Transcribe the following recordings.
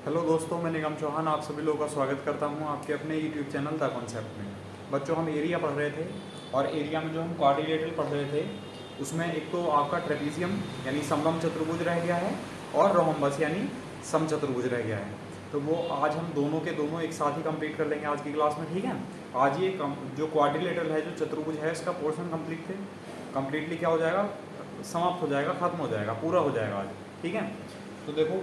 Hello दोस्तों, मैं निगम चौहान आप सभी लोगों का स्वागत करता हूं आपके अपने यूट्यूब चैनल द कॉन्सेप्ट में। बच्चों, हम एरिया पढ़ रहे थे और एरिया में जो हम क्वाड्रिलेटरल पढ़ रहे थे उसमें एक तो आपका ट्रेपीजियम यानी समलंब चतुर्भुज रह गया है और रोहम्बस यानी समचतुर्भुज रह गया है। तो वो आज हम दोनों के दोनों एक साथ ही कंप्लीट कर लेंगे आज की क्लास में, ठीक है। आज ये जो क्वाड्रिलेटरल है, जो चतुर्भुज है, इसका पोर्शन कम्प्लीटली क्या हो जाएगा, समाप्त हो जाएगा, खत्म हो जाएगा, पूरा हो जाएगा आज, ठीक है। तो देखो,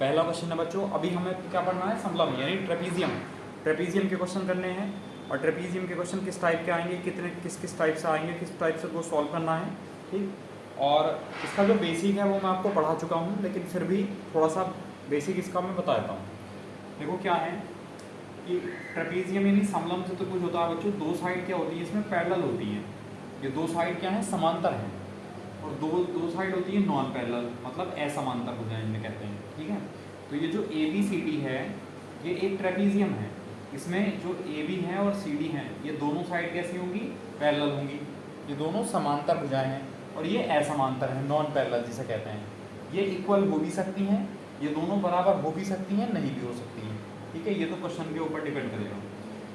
पहला क्वेश्चन है बच्चों, अभी हमें क्या पढ़ना है, समलंब यानी ट्रेपीजियम के क्वेश्चन करने हैं। और ट्रेपीजियम के क्वेश्चन किस टाइप के आएंगे, किस टाइप से आएंगे, किस टाइप से वो सॉल्व करना है, ठीक। और इसका जो बेसिक है वो मैं आपको पढ़ा चुका हूँ, लेकिन फिर भी थोड़ा सा बेसिक इसका मैं बता देता हूँ। देखो क्या है कि ट्रेपीजियम यानी समलंब चतुर्भुज होता है बच्चों, दो साइड क्या होती है इसमें, पैरेलल होती है। ये दो साइड क्या है, समांतर है। और दो साइड होती है नॉन पैरेलल, मतलब असमांतर भुजाएं इन्हें कहते हैं, ठीक है। तो ये जो ए बी सी डी है, ये एक ट्रेपीजियम है। इसमें जो ए बी है और सी डी है, ये दोनों साइड कैसी होंगी, पैरेलल होंगी। ये दोनों समांतर भुजाएं हैं और ये असमांतर है, नॉन पैरेलल जिसे कहते हैं। ये इक्वल हो भी सकती हैं, ये दोनों बराबर हो भी सकती हैं, नहीं भी हो सकती हैं, ठीक है। ये तो क्वेश्चन के ऊपर डिपेंड करेगा।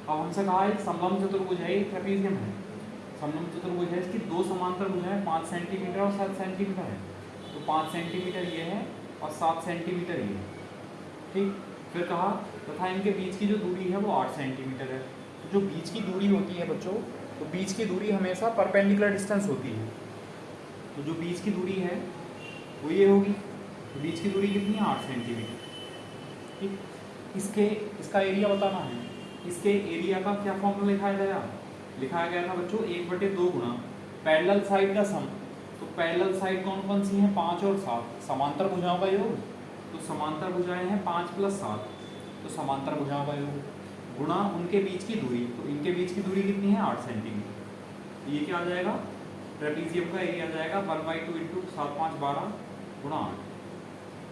अब हमसे कहा है समलंब चतुर्भुज है, एक ट्रेपीजियम है, समलंब चतुर्भुज है, इसकी दो समांतर भुजाएं 5 सेंटीमीटर और 7 सेंटीमीटर है। तो 5 सेंटीमीटर ये है और 7 सेंटीमीटर ये है, ठीक। फिर कहा तथा इनके बीच की जो दूरी है वो 8 सेंटीमीटर है। तो जो बीच की दूरी होती है बच्चों, तो बीच की दूरी हमेशा परपेंडिकुलर डिस्टेंस होती है। तो जो बीच की दूरी है वो ये होगी। तो बीच की दूरी कितनी है, 8 सेंटीमीटर, ठीक। इसका एरिया बताना है। इसके एरिया का क्या फॉर्मूला लिखाया गया था बच्चों, 1/2 गुणा पैरेलल साइड का सम। तो पैरेलल साइड कौन कौन सी हैं, 5 और 7, समांतर भुजाओं का योग। तो समांतर भुजाएं हैं 5 + 7, तो समांतर भुजाओं का योग गुणा उनके बीच की दूरी। तो इनके बीच की दूरी कितनी है, 8 सेंटीमीटर। ये क्या आ जाएगा, ट्रेपीजियम का एरिया आ जाएगा 1/2 × 7 × 5 = 12 गुणा 8,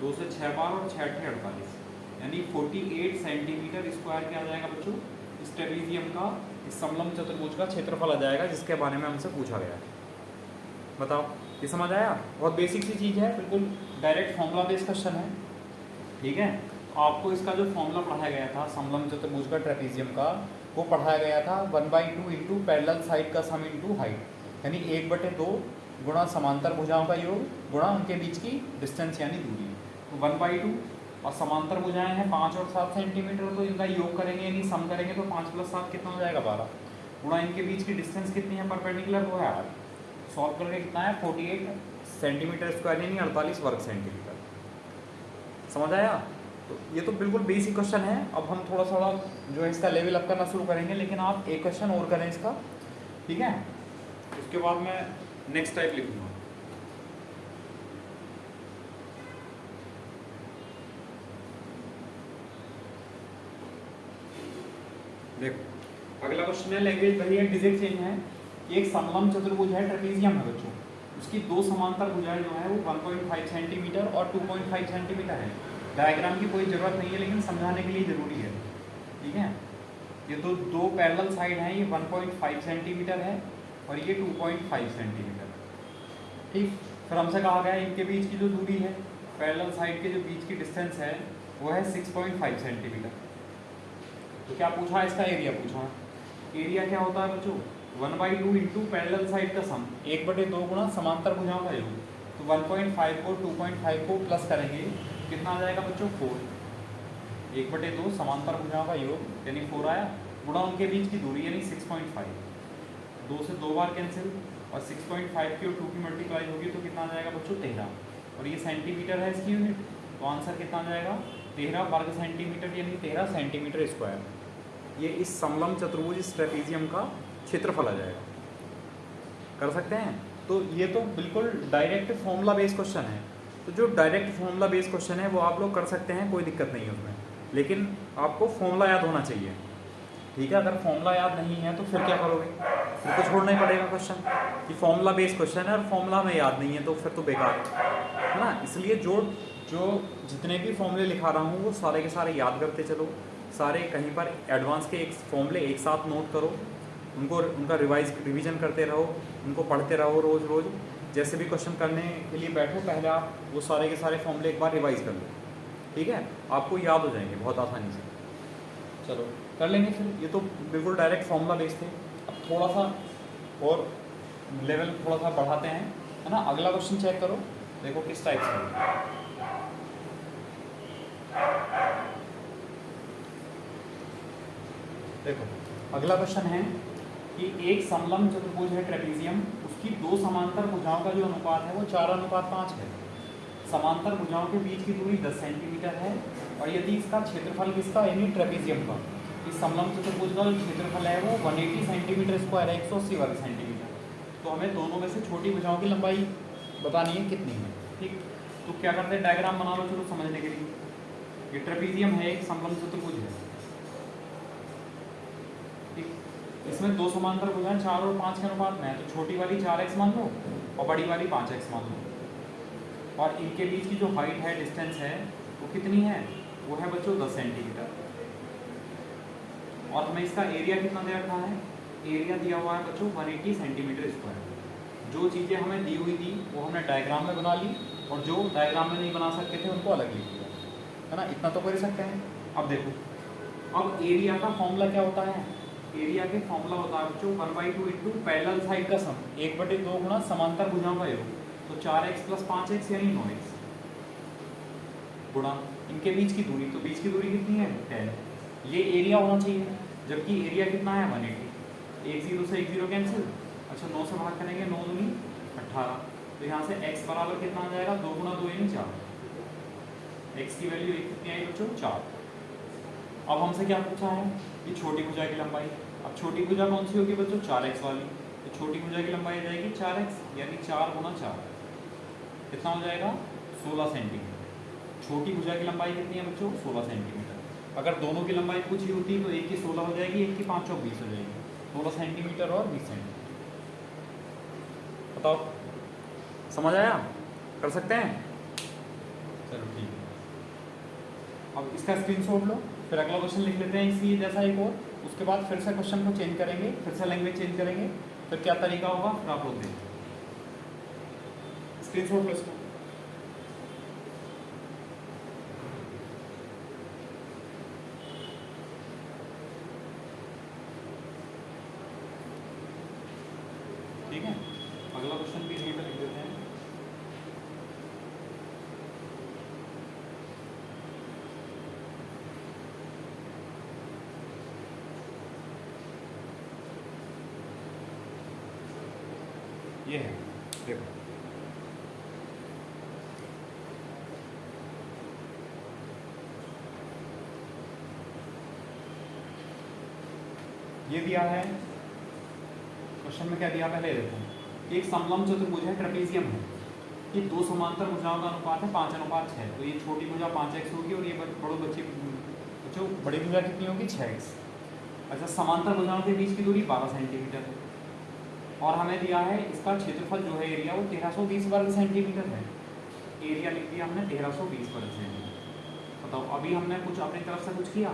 2 से 6 बार और 6 × 48, यानी 48 सेंटीमीटर स्क्वायर क्या आ जाएगा बच्चों, इस ट्रेपीजियम का, इस समलंब चतुर्भुज का क्षेत्रफल आ जाएगा, जिसके बारे में हमसे पूछा गया है। बताओ, ये समझ आया। बहुत बेसिक सी चीज़ है, बिल्कुल डायरेक्ट फॉर्मूला बेस्ड क्वेश्चन है, ठीक है। आपको इसका जो फॉर्मूला पढ़ाया गया था समलंब चतुर्भुज का, ट्रेपीजियम का, वो पढ़ाया गया था 1/2 × पैरेलल साइड का सम × हाइट, यानी 1/2 गुणा समांतर भुजाओं का योग गुणा उनके बीच की डिस्टेंस यानी दूरी। तो 1/2 और समांतर भुजाएं हैं 5 और 7 सेंटीमीटर, तो इनका योग करेंगे यानी सम करेंगे तो 5 + 7 कितना हो जाएगा, 12 गुणा इनके बीच की डिस्टेंस कितनी है परपेंडिकुलर, वो है 8। सॉल्व करके कितना है, 48 सेंटीमीटर स्क्वायर यानी 48 वर्ग सेंटीमीटर। समझ आया। तो ये तो बिल्कुल बेसिक क्वेश्चन है। अब हम थोड़ा थोड़ा जो है इसका लेवल अप करना शुरू करेंगे, लेकिन आप एक क्वेश्चन और करें इसका, ठीक है। उसके बाद मैं नेक्स्ट टाइप लिखूंगा। देखो अगला क्वेश्चन है, लैंग्वेज वही है, डिजिट चेंज है। एक समलंब चतुर्भुज है, ट्रेपीजियम है बच्चों, उसकी दो समांतर भुजाएं जो है वो 1.5 सेंटीमीटर और 2.5 सेंटीमीटर है। डायग्राम की कोई ज़रूरत नहीं है, लेकिन समझाने के लिए ज़रूरी है, ठीक है। ये तो दो पैरेलल साइड हैं, ये 1.5 सेंटीमीटर है और ये 2.5 सेंटीमीटर, ठीक। फिर हमसे कहा गया इनके बीच की जो दूरी है, पैरेलल साइड के जो बीच की डिस्टेंस है वो है 6.5 सेंटीमीटर। तो क्या पूछा, इसका एरिया पूछा। एरिया क्या होता है बच्चों, 1/2 × पैरेलल साइड का सम, 1/2 गुणा समांतर भुजाओं का योग। तो 1.5 को 2.5 को प्लस करेंगे, कितना आ जाएगा बच्चों, 4। 1/2 समांतर भुजाओं का योग यानी 4 आया, गुणा उनके बीच की दूरी यानी 6.5। 2 से 2 बार कैंसिल, और 6.5 की और 2 की मल्टीप्लाई होगी तो कितना आ जाएगा बच्चों, 13। और ये सेंटीमीटर है इसकी यूनिट, तो आंसर कितना आ जाएगा, 13 वर्ग सेंटीमीटर यानी 13 सेंटीमीटर स्क्वायर। ये इस समलंब चतुर्भुज, इस ट्रेपीजियम का क्षेत्रफल आ जाएगा। कर सकते हैं। तो ये तो बिल्कुल डायरेक्ट फॉर्मूला बेस्ड क्वेश्चन है। तो जो डायरेक्ट फॉर्मूला बेस्ड क्वेश्चन है वो आप लोग कर सकते हैं, कोई दिक्कत नहीं है उसमें, लेकिन आपको फॉर्मूला याद होना चाहिए, ठीक है। अगर फॉर्मूला याद नहीं है तो फिर क्या करोगे, फिर तो छोड़ना ही पड़ेगा क्वेश्चन कि फॉर्मूला बेस्ड क्वेश्चन है और फॉर्मूला में याद नहीं है, तो फिर तो बेकार है ना। इसलिए जो जितने भी फॉर्मूले लिखा रहा हूँ वो सारे के सारे याद करते चलो, सारे कहीं पर एडवांस के एक फॉर्मूले एक साथ नोट करो, उनका रिवीजन करते रहो, उनको पढ़ते रहो रोज़ जैसे भी क्वेश्चन करने के लिए बैठो, पहले आप वो सारे के सारे फॉर्मूले एक बार रिवाइज कर लो, ठीक है, आपको याद हो जाएंगे बहुत आसानी से। चलो कर लेंगे फिर, ये तो बिल्कुल डायरेक्ट फॉर्मूला बेस थे। अब थोड़ा सा और लेवल थोड़ा सा बढ़ाते हैं, है ना। अगला क्वेश्चन चेक करो, देखो किस टाइप से है। देखो अगला क्वेश्चन है कि एक समलंब चतुर्भुज है ट्रेपीजियम, उसकी दो समांतर भुजाओं का जो अनुपात है वो 4:5 है। समांतर भुजाओं के बीच की दूरी 10 सेंटीमीटर है, और यदि इसका क्षेत्रफल किसका, यानी ट्रेपीजियम का, इस समलंब चतुर्भुज का जो क्षेत्रफल है वो 180 सेंटीमीटर स्क्वायर है, 180 वर्ग सेंटीमीटर। तो हमें दोनों में से छोटी भुजाओं की लंबाई बतानी है कितनी है। ठीक, तो क्या करते हैं, डायग्राम बना लो चलो समझने के लिए। ये ट्रेपीजियम है, एक समलंब चतुर्भुज है, ठीक। इसमें दो समांतर भुजाएं 4 और 5 के अनुपात में है, तो छोटी वाली 4x मान लो और बड़ी वाली 5x मान लो। और इनके बीच की जो हाइट है, डिस्टेंस है, वो कितनी है, वो है बच्चों 10 सेंटीमीटर। और हमें इसका एरिया कितना दे रखा है, एरिया दिया हुआ है बच्चों 180 सेंटीमीटर स्क्वायर। जो चीज़ें हमें दी हुई थी वो हमने डायग्राम में बना ली, और जो डायग्राम में नहीं बना सकते थे उनको अलग लिख दिया, है ना। इतना तो कर ही सकते हैं। अब देखो, अब एरिया का फॉर्मूला क्या होता है, एरिया के फॉर्मूला होता है बच्चों 1/2 इंटू पैरेलल साइड का सम, 1/2 गुणा समांतर भुजाओं का योग। तो 4x + 5x यानी 9x गुणा इनके बीच की दूरी, तो बीच की दूरी कितनी है 10। ये एरिया होना चाहिए, जबकि एरिया कितना है 180। 1 0 से 1 0 कैंसिल, अच्छा 9 से भाग करेंगे, 9 दूनी 18। तो यहाँ से x बराबर कितना आ जाएगा, 2 × 2 यानी 4। x की वैल्यू कितनी आई बच्चों 4। अब हमसे क्या पूछा है कि छोटी भुजा की लंबाई। अब छोटी भुजा कौन सी होगी बच्चों, 4x वाली। तो छोटी भुजा की लंबाई आ जाएगी 4x, यानी 4 × 4 कितना हो जाएगा 16 सेंटीमीटर। छोटी भुजा की लंबाई कितनी है बच्चों, 16 सेंटीमीटर। अगर दोनों की लंबाई कुछ ही होती तो एक की 16 हो जाएगी, एक की 5 चौक 20 हो जाएगी। 16 सेंटीमीटर और 20 सेंटीमीटर। बताओ समझ आया, कर सकते हैं, चलो ठीक है। अब इसका स्क्रीनशॉट लो, फिर अगला क्वेश्चन लिख लेते हैं इसी जैसा एक और। उसके बाद फिर से क्वेश्चन को चेंज करेंगे, फिर से लैंग्वेज चेंज करेंगे, फिर क्या तरीका होगा फिर आप लोग देखें। स्क्रीनशॉट लो इसको। ठीक है, अगला क्वेश्चन भी यहीं पर लिख देते हैं। ये है, देखो ये दिया है क्वेश्चन में, क्या दिया पहले देखो। एक समलंब चतुर्भुज है, ट्रेपीजियम है, ये दो समांतर भुजाओं का अनुपात है 5:6। तो ये छोटी भुजा 5x होगी और ये बच्चों बड़ी भुजा कितनी होगी 6x। अच्छा, समांतर भुजाओं के बीच की दूरी 12 सेंटीमीटर है, और हमें दिया है इसका क्षेत्रफल जो है एरिया वो 1320 वर्ग सेंटीमीटर है। एरिया लिख दिया हमने 1320 वर्ग सेंटीमीटर। बताओ अभी हमने कुछ अपनी तरफ से कुछ किया,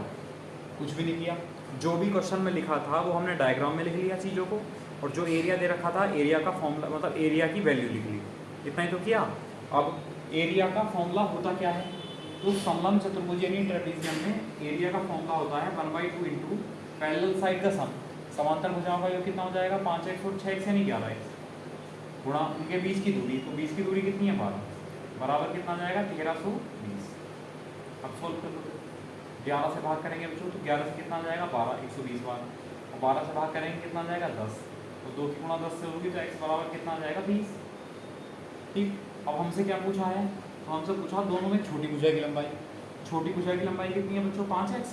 कुछ भी नहीं किया। जो भी क्वेश्चन में लिखा था वो हमने डायग्राम में लिख लिया चीज़ों को, और जो एरिया दे रखा था एरिया का फॉर्मूला मतलब एरिया की वैल्यू लिख ली, इतना ही तो किया। अब एरिया का फॉर्मूला होता क्या है, तो समलंब चतुर्भुज यानी ट्रेपीजियम में एरिया का फॉर्मूला होता है 1/2 इंटू पैरेलल साइड का सम। समांतर भुजाओं का योग कितना हो जाएगा 5x और 6x यानी 11x गुणा उनके बीच की दूरी। तो बीच की दूरी कितनी है 12, बराबर कितना आ जाएगा 1320। अब सोल्व कर लो, 11 से भाग करेंगे बच्चों तो 11 से कितना आ जाएगा 12, 120 बार। और 12 से भाग करेंगे कितना आ जाएगा 10, तो 2 की गुणा 10 से होगी तो x बराबर कितना आ जाएगा 20। ठीक, अब हमसे क्या पूछा है, तो हमसे पूछा दोनों में छोटी भुजा की लंबाई। छोटी भुजा की लंबाई कितनी है बच्चों 5x,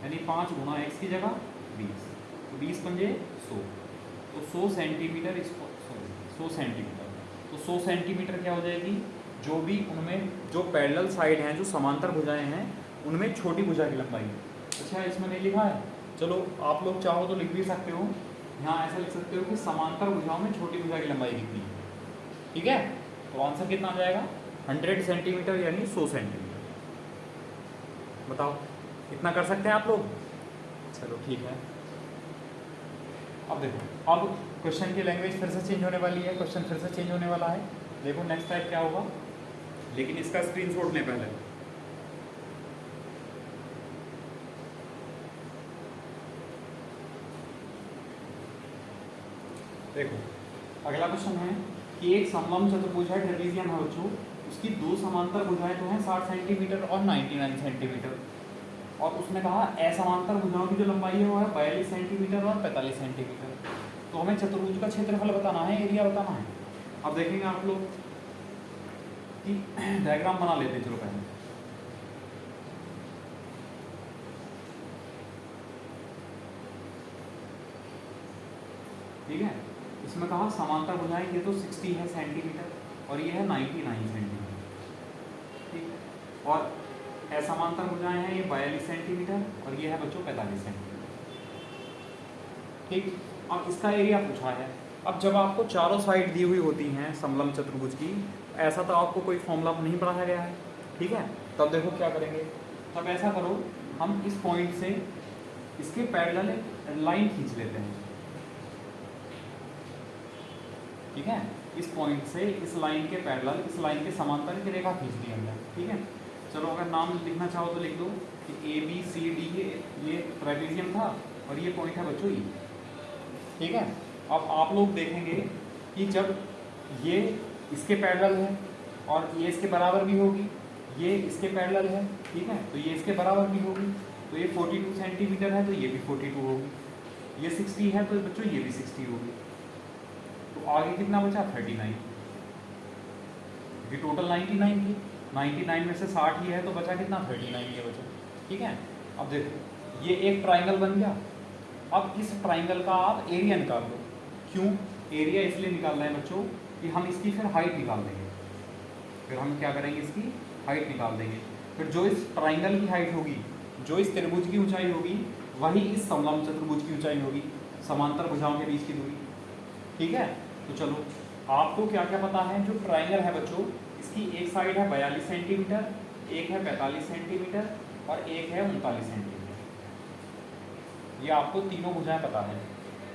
यानी 5 गुणा x की जगह 20, तो 20 पंजे 100, तो 100 सेंटीमीटर, 100 सेंटीमीटर। तो 100 सेंटीमीटर क्या हो जाएगी, जो भी उनमें जो पैरेलल साइड हैं, जो समांतर भुजाएं हैं, उनमें छोटी भुजा की लंबाई। अच्छा इसमें नहीं लिखा है, चलो आप लोग चाहो तो लिख भी सकते हो, यहाँ ऐसा लिख सकते हो कि समांतर भुजाओं में छोटी भुजा की लंबाई कितनी है। ठीक है, तो आंसर कितना आ जाएगा 100 सेंटीमीटर यानी 100 सेंटीमीटर। बताओ इतना कर सकते हैं आप लोग, चलो ठीक है। अब देखो, अब क्वेश्चन की लैंग्वेज फिर से चेंज होने वाली है, क्वेश्चन फिर से चेंज होने वाला है। देखो नेक्स्ट टाइप क्या होगा, लेकिन इसका स्क्रीनशॉट लें पहले। देखो अगला क्वेश्चन है कि एक समलंब चतुर्भुज है, ट्रेपेजियम है बच्चों, उसकी दो समांतर भुजाएं तो हैं 60 सेंटीमीटर और 99 सेंटीमीटर, और उसने कहा असमांतर भुजाओं की जो लंबाई है वो है 42 सेंटीमीटर और 45 सेंटीमीटर। तो हमें चतुर्भुज का क्षेत्रफल बताना है, एरिया बताना है। अब देखेंगे आप लोग कि डायग्राम बना लेते हैं, चलो पहले। ठीक है, इसमें कहा समांतर भुजाएं, ये तो 60 है सेंटीमीटर और ये है 99 सेंटीमीटर। ठीक, और असमांतर भुजाएं हैं ये 42 सेंटीमीटर और ये है बच्चों 45 सेंटीमीटर। ठीक, अब इसका एरिया पूछा है। अब जब आपको चारों साइड दी हुई होती हैं समलंब चतुर्भुज की, ऐसा तो आपको कोई फॉर्मूला नहीं पढ़ाया गया है। ठीक है, तब देखो क्या करेंगे, तब ऐसा करो, हम इस पॉइंट से इसके पैरेलल एक लाइन खींच लेते हैं। ठीक है, इस पॉइंट से इस लाइन के पैरेलल, इस लाइन के समांतर की रेखा खींच दी हमने। ठीक है, चलो अगर नाम लिखना चाहो तो लिख दो कि ABCD, ये ट्रेपेजियम था और ये पॉइंट है बच्चों E। ठीक है, अब आप लोग देखेंगे कि जब ये इसके पैरेलल है और ये इसके बराबर भी होगी, ये इसके पैरेलल है, ठीक है, तो ये इसके बराबर भी होगी, तो ये 42 सेंटीमीटर है तो ये भी 42 होगी, ये 60 है तो बच्चों ये भी 60 होगी। तो आगे कितना बचा 39, ये टोटल 99 थी, 99 में से 60 ही है तो बचा कितना 39 ये बचा। ठीक है, अब देखो ये एक ट्राइंगल बन गया। अब इस ट्राइंगल का आप एरिया निकाल लो। क्यों एरिया इसलिए निकालना है बच्चों कि हम इसकी फिर हाइट निकाल देंगे, फिर हम क्या करेंगे इसकी हाइट निकाल देंगे। फिर जो इस ट्राइंगल की हाइट होगी, जो इस त्रिभुज की ऊंचाई होगी, वही इस समलंब चतुर्भुज की ऊंचाई होगी, समांतर भुजाओं के बीच की दूरी। ठीक है, तो चलो आपको क्या क्या पता है। जो ट्राइंगल है बच्चों, इसकी एक साइड है 42 सेंटीमीटर, एक है 45 सेंटीमीटर और एक है 39 सेंटीमीटर। ये आपको तीनों भुजाएं पता है।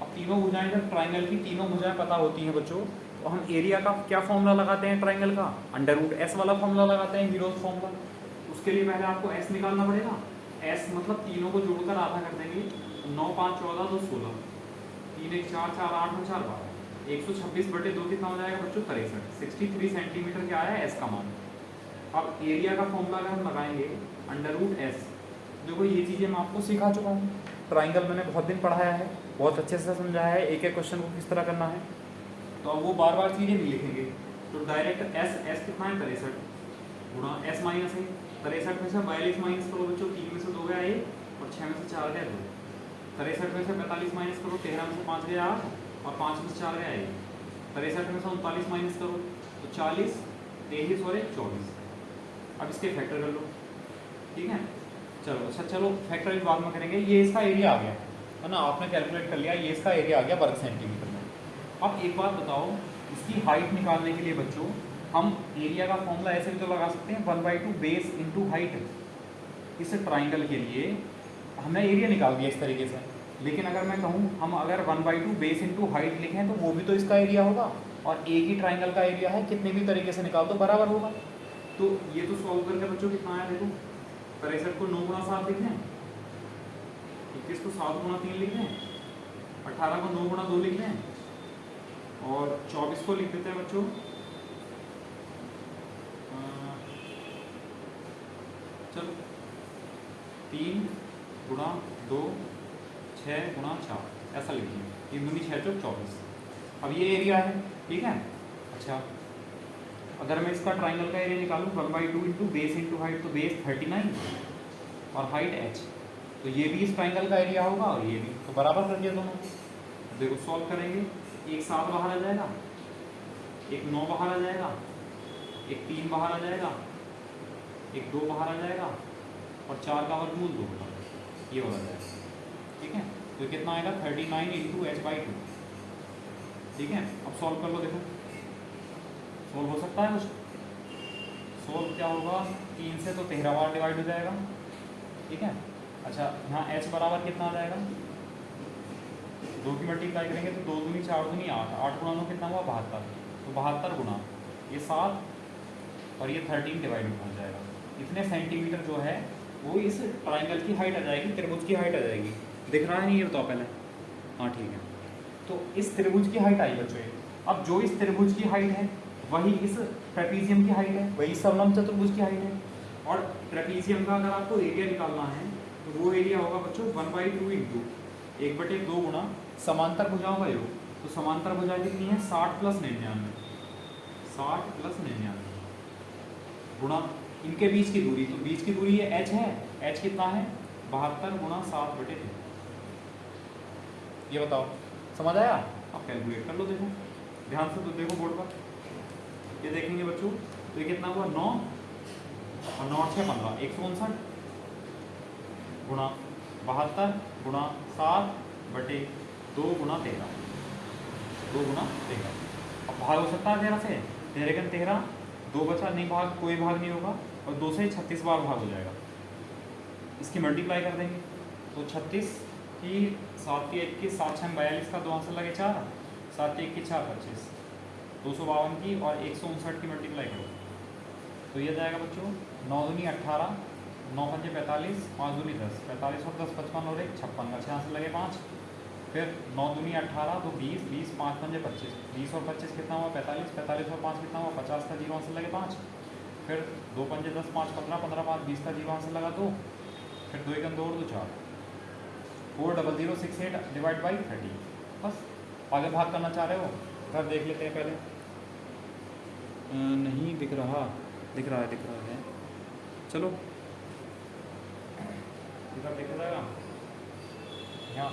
अब तीनों भुजाएं, जब ट्राइंगल की तीनों भुजाएं पता होती हैं बच्चों, तो हम एरिया का क्या फॉर्मूला लगाते हैं ट्राइंगल का, √S वाला फॉर्मूला लगाते हैं, हीरोज फॉर्मूला। उसके लिए पहले आपको S निकालना पड़ेगा। S मतलब तीनों को जोड़कर आधा कर देंगे, 9 5 14 2 16, 3 1 4 4 8 9 4 12, 126/2 कितना हो जाएगा बच्चों 63। 63 सेंटीमीटर क्या है S का मान। अब एरिया का फॉर्मूला अगर हम लगाएंगे √S, देखो ये चीज़ें मैं आपको सिखा चुका हूँ, ट्राइंगल मैंने बहुत दिन पढ़ाया है, बहुत अच्छे से समझाया है एक एक क्वेश्चन को किस तरह करना है, तो अब वो बार बार चीज़ें नहीं लिखेंगे। तो डायरेक्ट S कितना है 63 गुणा S माइनस है 63 में से 42 माइनस करो बच्चों, 3 में से 2 गया 1 और 6 में से 4 गया 2, 63 में से 45 माइनस करो, 13 में से 5 गया 8 और 5 में से 4 गया 1, 63 में से 39 माइनस करो तो 40, 23 और 1 24। अब इसके फैक्टर कर लो। ठीक है, चलो अच्छा, चलो फैक्टर बाद में करेंगे। ये इसका एरिया आ गया है ना, आपने कैलकुलेट कर लिया, ये इसका एरिया आ गया वर्ग सेंटीमीटर में। अब एक बात बताओ, इसकी हाइट निकालने के लिए बच्चों हम एरिया का फॉर्मूला ऐसे भी तो लगा सकते हैं, 1/2 बेस इंटू हाइट। इस ट्राइंगल के लिए हमने एरिया निकाल दिया इस तरीके से, लेकिन अगर मैं कहूँ हम अगर 1/2 बेस इंटू हाइट लिखें तो वो भी तो इसका एरिया होगा, और एक ही ट्राइंगल का एरिया है, कितने भी तरीके से निकाल दो बराबर होगा। तो ये तो सॉल्व करके बच्चों कितना आया देखो, 63 को 9 गुणा 7 लिख लें, 21 को 7 गुणा 3 लिख लें, 18 को 9 गुणा 2 लिख लें और 24 को लिख देते हैं बच्चों चलो 3 गुणा 2 6 गुणा 4, ऐसा लिखिए, 3 दूनी 6 चौक 24। अब ये एरिया है। ठीक है, अच्छा अगर मैं इसका ट्राइंगल का एरिया निकालूँ 1/2 इंटू बेस इंटू हाइट, तो बेस 39 और हाइट h, तो ये भी इस ट्राइंगल का एरिया होगा और ये भी, तो बराबर कर दिया दोनों। देखो सॉल्व करेंगे, एक 7 बाहर आ जाएगा, एक 9 बाहर आ जाएगा, एक 3 बाहर आ जाएगा, एक 2 बाहर आ जाएगा और 4 का वर्गमूल 2 ये हो जाएगा। ठीक है, तो कितना आएगा 39 इंटू h/2। ठीक है, अब सॉल्व कर लो, देखो सोल्व हो सकता है कुछ। सोल्व क्या होगा, 3 से तो 13 बार डिवाइड हो जाएगा। ठीक है, अच्छा यहाँ h बराबर कितना आ जाएगा, 2 की मल्टीप्लाई करेंगे तो 2 दूनी 4 दूनी 8, 8 गुणा 9 कितना हुआ 72, तो 72 गुणा ये 7 और ये 13 डिवाइड में पहुँच जाएगा। इतने सेंटीमीटर जो है वो इस ट्राइंगल की हाइट आ जाएगी, त्रिभुज की हाइट आ जाएगी। दिख रहा है नहीं ये बताओ पहले, हाँ ठीक है। तो इस त्रिभुज की हाइट आई बच्चों। अब जो इस त्रिभुज की हाइट है वही इस ट्रेपीजियम की हाइट है, वही समलंब चतुर्भुज की हाइट है। और ट्रेपीजियम का अगर आपको एरिया निकालना है तो वो एरिया होगा बच्चों 1/2 इंटू 1/2 गुणा समांतर भुजाओं का योग। तो समांतर भुजा कितनी है 60 + 99, 60 + 99 गुणा इनके बीच की दूरी। तो बीच की दूरी ये h है, h कितना है 72 गुणा 7/3। ये बताओ समझ आया? आप कैलकुलेट कर लो, देखो ध्यान से, तो देखो बोर्ड पर ये देखेंगे बच्चों। तो ये कितना हुआ 9 और 9 6 15 159 गुणा 72 गुणा 7/2 गुणा 13, 2 गुणा 13। अब भाग हो सकता है 13 से, 13 13 2 बचा, नहीं भाग, कोई भाग नहीं होगा, और 2 से 36 बार भाग हो जाएगा। इसकी मल्टीप्लाई कर देंगे तो 36 की 7 की 21 7 6 42 का 2 आंसर लगे 4, 7 की 21 4 25 252 की और 159 की मल्टीप्लाई करो तो ये जाएगा बच्चों 9 दूनी 18, 9 पंजे 45, 5 दूनी 10, 45 और 10 55 और 1 56 का 6 आंसर लगे 5। फिर 9 दूनी 18 तो 20, 20 5 पंजे 25, 20 और 25 कितना हुआ 45, 45 और 5 कितना हुआ 50 का 0 आंसर लगे 5। फिर 2 पंजे 10, 5 15, 15 5 20 का 0 आंसर लगा 2। फिर 2 1 2 और 2 4, 40068 डिवाइड बाई 30। बस आगे भाग करना चाह रहे हो घर देख लेते हैं पहले। नहीं दिख रहा, दिख रहा है चलो इधर देखा जाएगा यहाँ,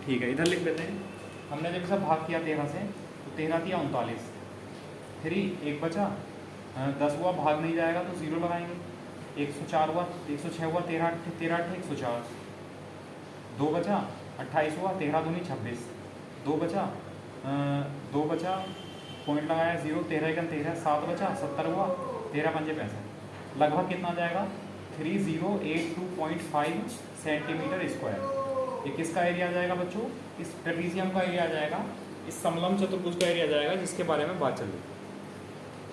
ठीक है इधर लिख लेते हैं। हमने जब सब भाग किया 13 से तो 13 किया 39, फिर ही 1 बचा, 10 हुआ भाग नहीं जाएगा तो 0 लगाएंगे, 104 हुआ, 106 हुआ, 13 13 104, 2 बचा 28 हुआ, 13 दूनी 26, 2 बचा 2 बचा पॉइंट लगाया 0, 13 1 13, 7 बचा 70 हुआ, 13 पंजे 65, लगभग कितना जाएगा 3082.5 सेंटीमीटर स्क्वायर। ये किसका एरिया आ जाएगा बच्चों? इस ट्रेपीजियम का एरिया आ जाएगा, इस समलंब चतुर्भुज का एरिया आ जाएगा जिसके बारे में बात चल रही है।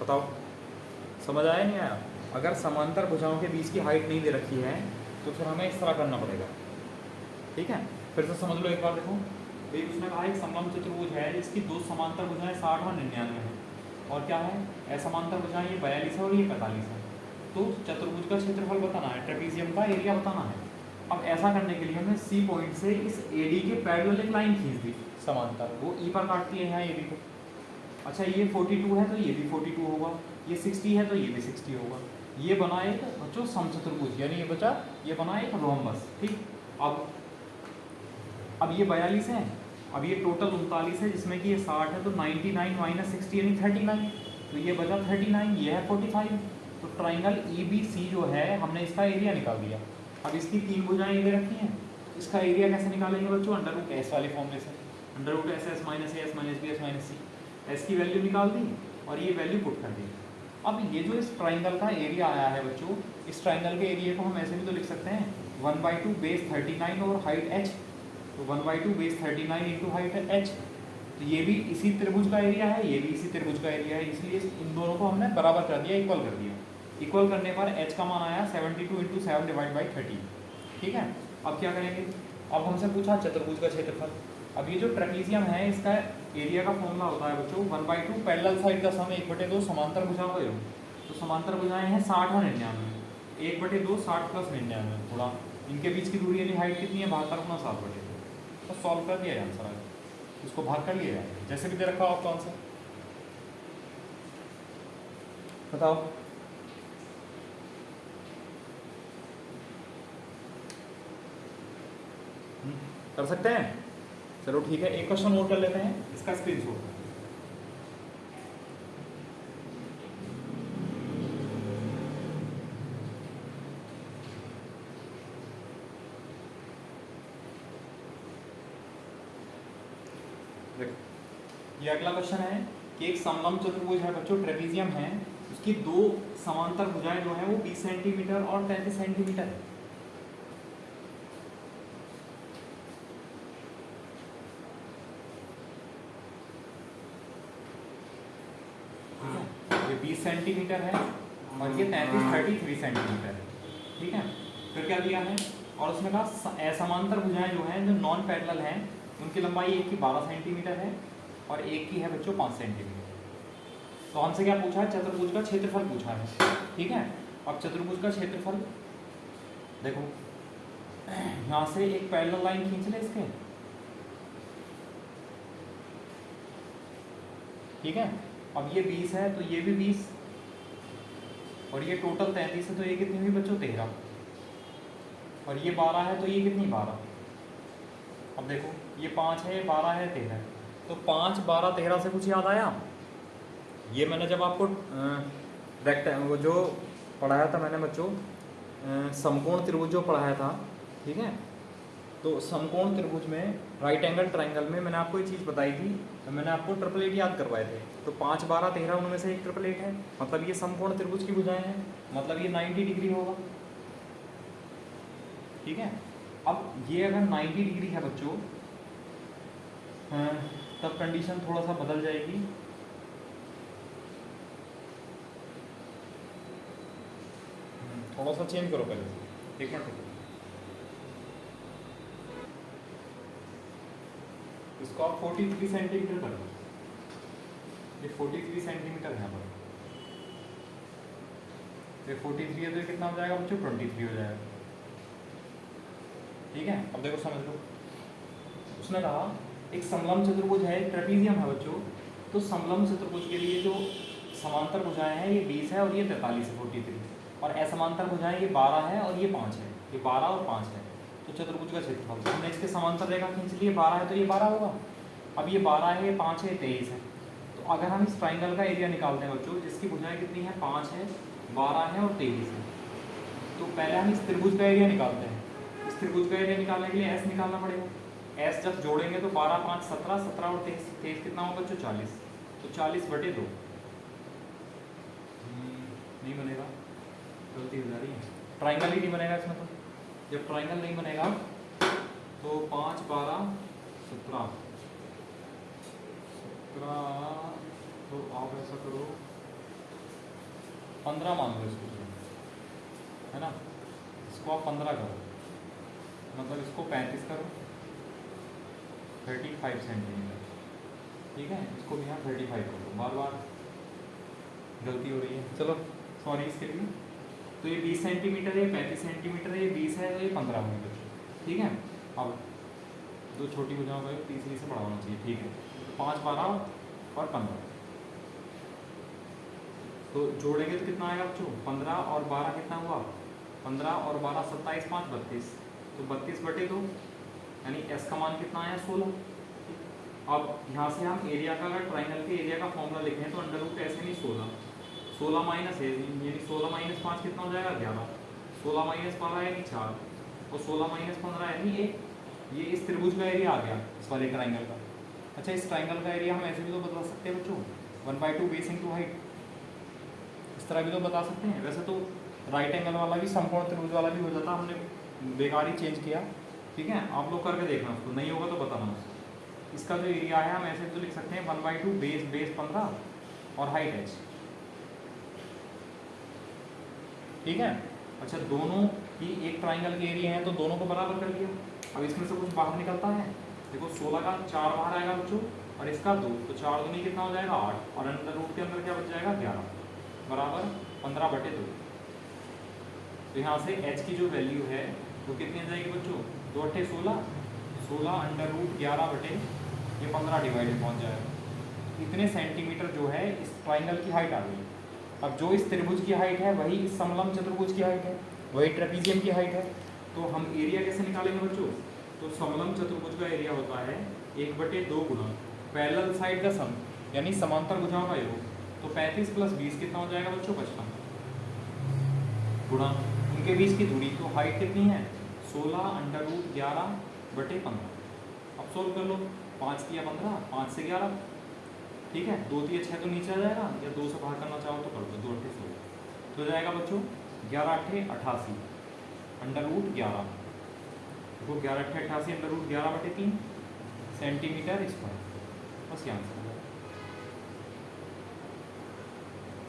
बताओ समझ आया नहीं आया? अगर समांतर भुजाओं के बीच की हाइट नहीं दे रखी है तो फिर हमें इस तरह करना पड़ेगा। ठीक है, फिर से समझ लो एक बार। देखो भाई उसने कहा एक समलंब चतुर्भुज है, इसकी दो समांतर भुजाएं 60 और 99 है, और क्या है असमांतर भुजाएं ये 42 है और ये 45 है। तो चतुर्भुज का क्षेत्रफल बताना है, ट्रेपीजियम का एरिया बताना है। अब ऐसा करने के लिए हमें सी पॉइंट से इस एडी के पैरेलल एक लाइन खींच दी समांतर, वो ई पर काटती है यहाँ एडी को। अच्छा ये 42 है तो ये भी 42 होगा, ये 60 है तो ये भी 60 होगा। ये बना एक बच्चों समचतुर्भुज, यानी ये बचा, ये बना एक रोम्बस। ठीक, अब ये 42 है, अब ये टोटल 39 है जिसमें कि ये 60 है, तो 99 माइनस 60 यानी 39, तो ये बचा 39, ये है 45। तो ट्राइंगल EBC जो है हमने इसका एरिया निकाल दिया। अब इसकी 3 भुजाएं इधर रखी हैं, इसका एरिया कैसे निकालेंगे बच्चों? √S वाले फॉर्मूले से, √SS minus AS minus BS minus C, S की वैल्यू निकाल दी और ये वैल्यू पुट कर दी। अब ये जो इस ट्राइंगल का एरिया आया है बच्चों, इस ट्राइंगल के एरिया को हम ऐसे भी तो लिख सकते हैं 1/2 बेस 39 और हाइट h, तो 1/2 बेस 39 इंटू हाइट h। तो ये भी इसी त्रिभुज का एरिया है, ये भी इसी त्रिभुज का एरिया है, इसलिए इन दोनों को हमने बराबर कर दिया, इक्वल कर दिया। इक्वल करने पर h का मान आया 72 इंटू 7 डिवाइड बाई 30। ठीक है, अब क्या करेंगे? अब हमसे पूछा चतुर्भुज का क्षेत्रफल। अब ये जो ट्रेपीजियम है इसका एरिया का फॉर्मूला होता है बच्चों 1/2 पैरेलल साइड का सम 1/2 समांतर भुजाओं का योग। तो समांतर भुजाएं हैं 60 और 99, 1/2 60 + 99, थोड़ा इनके बीच की दूरी यानी हाइट कितनी है 72 गुना 7/2। तो सॉल्व कर दिया आंसर आएगा, इसको भाग कर लिया जाए जैसे भी दे रखा हो आपका आंसर। बताओ कर सकते हैं? चलो ठीक है, एक क्वेश्चन नोट कर लेते हैं, इसका स्क्रीनशॉट। ये अगला क्वेश्चन है कि एक समलंब चतुर्भुज है बच्चों, ट्रेपीजियम है, उसकी दो समांतर भुजाएं जो है वो 20 सेंटीमीटर और 33 सेंटीमीटर है। ये 20 सेंटीमीटर है और ये 33 सेंटीमीटर है। ठीक है, फिर क्या दिया है और उसमें कहा असमांतर भुजाएं जो हैं, जो नॉन पैरेलल हैं, उनकी लंबाई एक की 12 सेंटीमीटर है और एक की है बच्चों 5 सेंटीमीटर। तो हमसे क्या पूछा है, चतुर्भुज का क्षेत्रफल पूछा है, ठीक है। अब चतुर्भुज का क्षेत्रफल देखो, यहाँ से एक पैरेलल लाइन खींच ले इसके, ठीक है। अब ये 20 है तो ये भी 20, और ये टोटल 33 है तो ये कितनी हुई बच्चों 13, और ये 12 है तो ये कितनी 12। अब देखो ये 5 है, 12 है, 13 है, तो 5, 12, 13 से कुछ याद आया? ये मैंने जब आपको वो जो पढ़ाया था मैंने बच्चों, समकोण त्रिभुज जो पढ़ाया था, ठीक है। तो समकोण त्रिभुज में राइट एंगल ट्रायंगल में मैंने आपको एक चीज़ बताई थी, तो मैंने आपको ट्रिपल एट याद करवाए थे। तो 5, 12, 13 उनमें से एक ट्रिपल एट है, मतलब ये समकोण त्रिभुज की भुजाएं हैं, मतलब ये 90 डिग्री होगा, ठीक है। अब ये अगर 90 डिग्री है बच्चों, तब कंडीशन थोड़ा सा बदल जाएगी। थोड़ा सा चेंज करो पहले, एक मिनट। इसको आप 43 सेंटीमीटर कर दो, ये 43 सेंटीमीटर है पर, ये 43 है तो ये कितना हो जाएगा बच्चों 23 हो जाएगा, ठीक है। अब देखो समझ लो, उसने कहा एक समलंब चतुर्भुज है, ट्रेपीजियम है बच्चों, तो समलंब चतुर्भुज के लिए जो समांतर भुजाएं हैं ये 20 है और ये 43 है 43, और असमांतर भुजाएं ये 12 है और ये 5 है, ये 12 और 5 है। तो चतुर्भुज का क्षेत्रफल, तो हमने इसके समांतर रेखा खींच ली, 12 है तो ये 12 होगा। अब ये 12 है, ये 5 है, 23 है। तो अगर हम इस ट्राइंगल का एरिया निकालते हैं बच्चों, जिसकी भुजाएं कितनी है 5 है, 12 है और 23 है, तो पहले हम इस त्रिभुज का एरिया निकालते हैं। इस त्रिभुज का एरिया निकालने के लिए एस निकालना पड़ेगा। एस जब जोड़ेंगे तो 12, 5, 17, 17 और 23, 23 कितना होगा बच्चों 40, तो 40/2 नहीं बनेगा, गलती हो जा रही है, ट्राइंगल ही नहीं बनेगा इसमें। तो जब ट्राइंगल नहीं बनेगा तो 5, 12, 17, तो आप ऐसा करो 15 मान लो इसको, है ना, इसको आप 15 करो, मतलब इसको 35 करो, 35 सेंटीमीटर, ठीक है। इसको भी यहाँ 35 करो, बार बार गलती हो रही है, चलो सॉरी इसके लिए। तो ये 20 सेंटीमीटर है, 35 सेंटीमीटर है, ये 20 है तो ये 15 होंगे बच्चों, ठीक है। अब दो छोटी भुजाओं को तीसरी से बड़ा होना चाहिए, ठीक है। 5, 12 और 15, तो जोड़ेंगे तो कितना आएगा बच्चों 15 और 12 कितना हुआ 15 और 12 27, 5, 32, तो 32/2, यानी एस का मान कितना आया 16। अब यहाँ से हम एरिया का, अगर ट्राइंगल के एरिया का फॉर्मूला लिखें तो अंडर रूट ऐसे नहीं 16 माइनस है, यानी 16 - 5 कितना हो जाएगा 11, 16 - 12 यानी 4, और 16 - 15 यानी 1। ये इस त्रिभुज का एरिया आ गया, इस वाले ट्राइंगल का। अच्छा, इस ट्राइंगल का एरिया हम ऐसे भी तो बता सकते हैं बच्चों, 1/2 बेस इंटू हाइट, इस तरह भी तो बता सकते हैं। वैसे तो राइट एंगल वाला भी समकोण त्रिभुज वाला भी हो जाता, हमने बेकार ही चेंज किया, ठीक है। आप लोग करके देखना, उसको नहीं होगा तो बताना मुझसे। इसका जो एरिया है हम ऐसे तो लिख सकते हैं 1/2 बेस 15 और हाइट h, ठीक है। अच्छा, दोनों की एक ट्राइंगल के एरिया हैं तो दोनों को बराबर कर लिया। अब इसमें से कुछ बाहर निकलता है, देखो 16 का 4 बाहर आएगा बच्चों, और इसका 2, तो 4 दूनी कितना हो जाएगा 8, और अंदर रूट के अंदर क्या बच जाएगा 11 बराबर 15/2। तो यहाँ से h की जो वैल्यू है वो कितनी आ जाएगी बच्चों 2 × 8 = 16, 16 अंडर रूट 11 ये 15 डिवाइड पहुँच जाएगा। इतने सेंटीमीटर जो है इस ट्राइंगल की हाइट आ गई। अब जो इस त्रिभुज की हाइट है वही इस समलंब चतुर्भुज की हाइट है, वही ट्रेपीजियम की हाइट है। तो हम एरिया कैसे निकालेंगे बच्चों, तो समलंब चतुर्भुज का एरिया होता है 1/2 गुना पैरेलल साइड का सम, यानी समांतर भुजाओं का योग। तो 35 + 20 कितना हो जाएगा बच्चों 55, गुणा उनके बीच की दूरी, तो हाइट कितनी है 16 अंडर रूट 11/15। अब सोल्व कर लो, 5 × 15, 5 से 11, ठीक है। 2 × 3 = 6 तो नीचे आ जाएगा, या 2 से बाहर करना चाहो तो कर दो, 2 × 8 16 तो हो जाएगा बच्चों 11 × 8 = 88 अंडर रूट 11, देखो 11 × 8 = 88 अंडर रूट 11/3 सेंटीमीटर स्क्वायर, बस यहाँ से,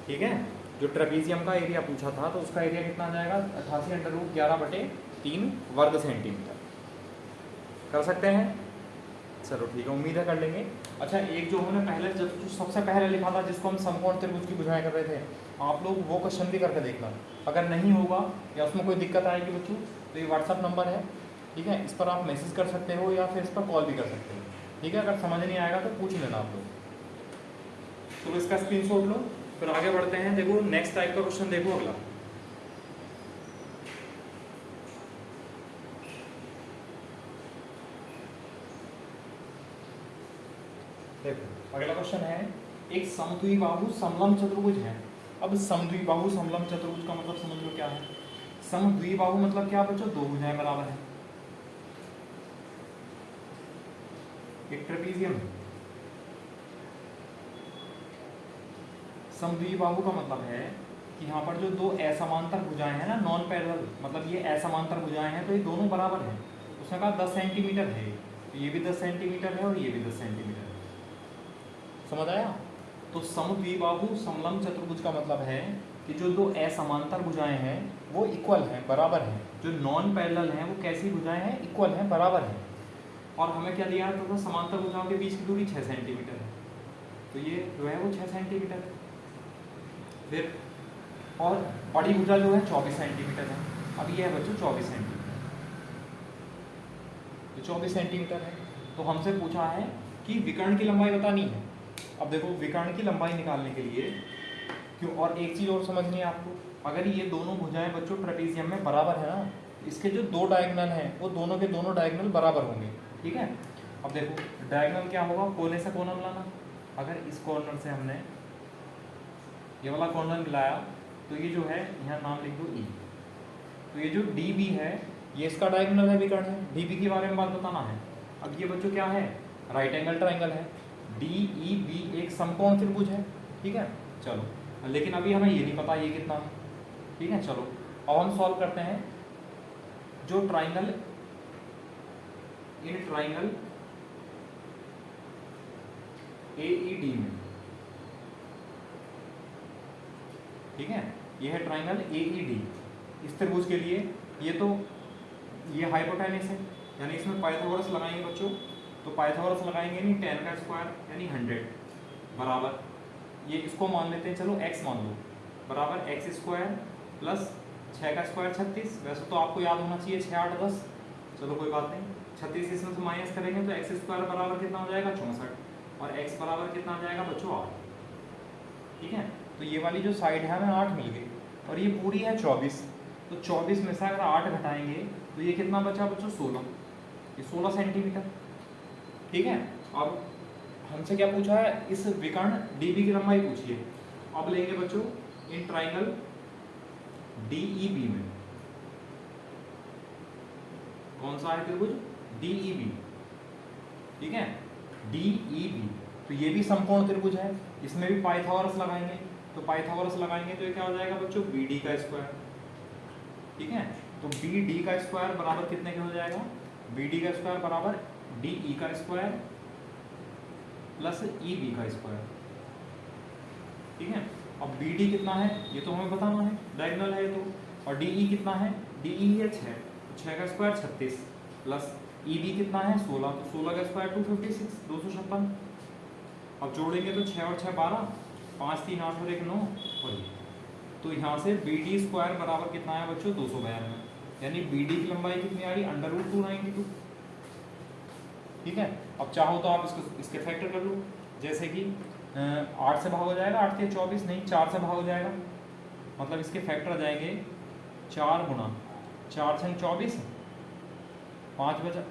ठीक है। जो ट्रेपीजियम का एरिया पूछा था तो उसका एरिया कितना आ जाएगा 88 अंडर रूट 11/3 3 वर्ग सेंटीमीटर। कर सकते हैं? चलो ठीक है, उम्मीद है कर लेंगे। अच्छा, एक जो हमने पहले जो सबसे पहले लिखा था जिसको हम समकोण त्रिभुज की भुजाएं कर रहे थे, आप लोग वो क्वेश्चन भी करके देखना। अगर नहीं होगा या उसमें कोई दिक्कत आएगी बच्चों तो ये व्हाट्सअप नंबर है, ठीक है, इस पर आप मैसेज कर सकते हो या फिर इस पर कॉल भी कर सकते हो, ठीक है। अगर समझ नहीं आएगा तो पूछ लेना आप लोग। तो इसका स्क्रीनशॉट लो, फिर आगे बढ़ते हैं। देखो नेक्स्ट टाइप का क्वेश्चन देखो अगला। देखो अगला क्वेश्चन है, एक समद्विबाहु समलंब चतुर्भुज है। अब समद्विबाहु समलंब चतुर्भुज का मतलब समझ लो क्या है। समद्विबाहु मतलब क्या बच्चों? दो भुजाएं बराबर है। एक ट्रेपीजियम। समद्विबाहु का मतलब है कि यहाँ पर जो दो असमांतर भुजाएं हैं ना, नॉन पैरेलल, मतलब ये असमांतर भुजाएं हैं तो ये दोनों बराबर हैं। उसने कहा 10 सेंटीमीटर है, तो ये भी 10 सेंटीमीटर है और ये भी 10 सेंटीमीटर है। समझ आया? तो समद्विबाहु समलंब चतुर्भुज का मतलब है कि जो दो असमांतर भुजाएं हैं वो इक्वल हैं, बराबर हैं। जो नॉन पैरेलल हैं वो कैसी भुजाएं हैं? इक्वल हैं, बराबर हैं। और हमें क्या दिया था? तो समांतर भुजाओं के बीच की दूरी 6 सेंटीमीटर है, तो ये जो है वो 6 सेंटीमीटर है। फिर और बड़ी भुजा जो है 24 सेंटीमीटर है। अब ये है बच्चों 24 सेंटीमीटर, तो 24 सेंटीमीटर है। तो हमसे पूछा है कि विकर्ण की लंबाई बतानी है। अब देखो विकर्ण की लंबाई निकालने के लिए क्यों, और एक चीज़ और समझनी है आपको, अगर ये दोनों भुजाएं बच्चों ट्रेपीजियम में बराबर है ना, इसके जो दो डायगोनल हैं वो दोनों के दोनों डायगोनल बराबर होंगे, ठीक है। अब देखो डायगोनल क्या होगा? कोने से कोना मिलाना। अगर इस कॉर्नर से हमने ये वाला कॉर्नर मिलाया तो ये जो है यहाँ नाम लिख दो ई, तो ये जो डी बी है ये इसका डायगोनल है, विकर्ण है। डी बी के बारे में बात बताना है। अब ये बच्चों क्या है? राइट एंगल ट्राइंगल है। डी ई बी एक समकोण त्रिभुज है, ठीक है। चलो, लेकिन अभी हमें ये नहीं पता ये कितना है, ठीक है। चलो अब हम सॉल्व करते हैं। जो triangle in triangle A E D में, ठीक है, ये है ट्राइंगल ए ई डी। इस त्रिभुज के लिए ये तो ये हाइपोटेनस है, यानी इसमें पाइथागोरस लगाएंगे बच्चों, तो पाइथागोरस लगाएंगे नहीं, 10 का स्क्वायर यानी 100 बराबर, ये इसको मान लेते हैं, चलो x मान लो, बराबर x स्क्वायर प्लस 6 का स्क्वायर 36। वैसे तो आपको याद होना चाहिए 6 8 10, चलो कोई बात नहीं। 36 इसमें से माइनस करेंगे तो x स्क्वायर बराबर कितना हो जाएगा? 64, और x बराबर कितना आ जाएगा बच्चों? 8, ठीक है। तो ये वाली जो साइड है हमें 8 मिल गई, और ये पूरी है 24, तो 24 में से अगर 8 घटाएंगे तो ये कितना बचा बच्चों? 16, ये 16 सेंटीमीटर, ठीक है। अब हमसे क्या पूछा है? इस विकर्ण डीबी की लंबाई पूछी है। अब लेंगे बच्चों इन ट्राइंगल डीईबी में, कौन सा है त्रिभुज? डीईबी, ठीक है, डीईबी। तो ये भी समकोण त्रिभुज है, इसमें भी पाइथागोरस लगाएंगे, तो पाइथागोरस लगाएंगे तो ये क्या हो जाएगा बच्चों? बी डी का स्क्वायर, ठीक है। तो बी डी का स्क्वायर बराबर कितने के हो जाएगा? बी डी का स्क्वायर बराबर डी ई का स्क्वायर प्लस ई बी का स्क्वायर, ठीक है। अब बी डी कितना है ये तो हमें बताना है, डायगोनल है तो, और डी ई कितना है? डी ई है 6, 6 का स्क्वायर 36 प्लस ई बी कितना है? 16, तो 16 का स्क्वायर 256, 256। अब जोड़ेंगे तो 6 और 6 12, 5 3 8 और 1 9, और ये तो यहाँ से बी डी स्क्वायर बराबर कितना है बच्चों? 292, यानी बी डी की लंबाई कितनी आ रही? √292, ठीक है। अब चाहो तो आप इसके फैक्टर कर लो, जैसे कि 8 से भाग हो जाएगा, 8 के 24 नहीं, 4 से भाग हो जाएगा, मतलब इसके फैक्टर आ जाएंगे 4 गुना 4 से 24, 5 बचा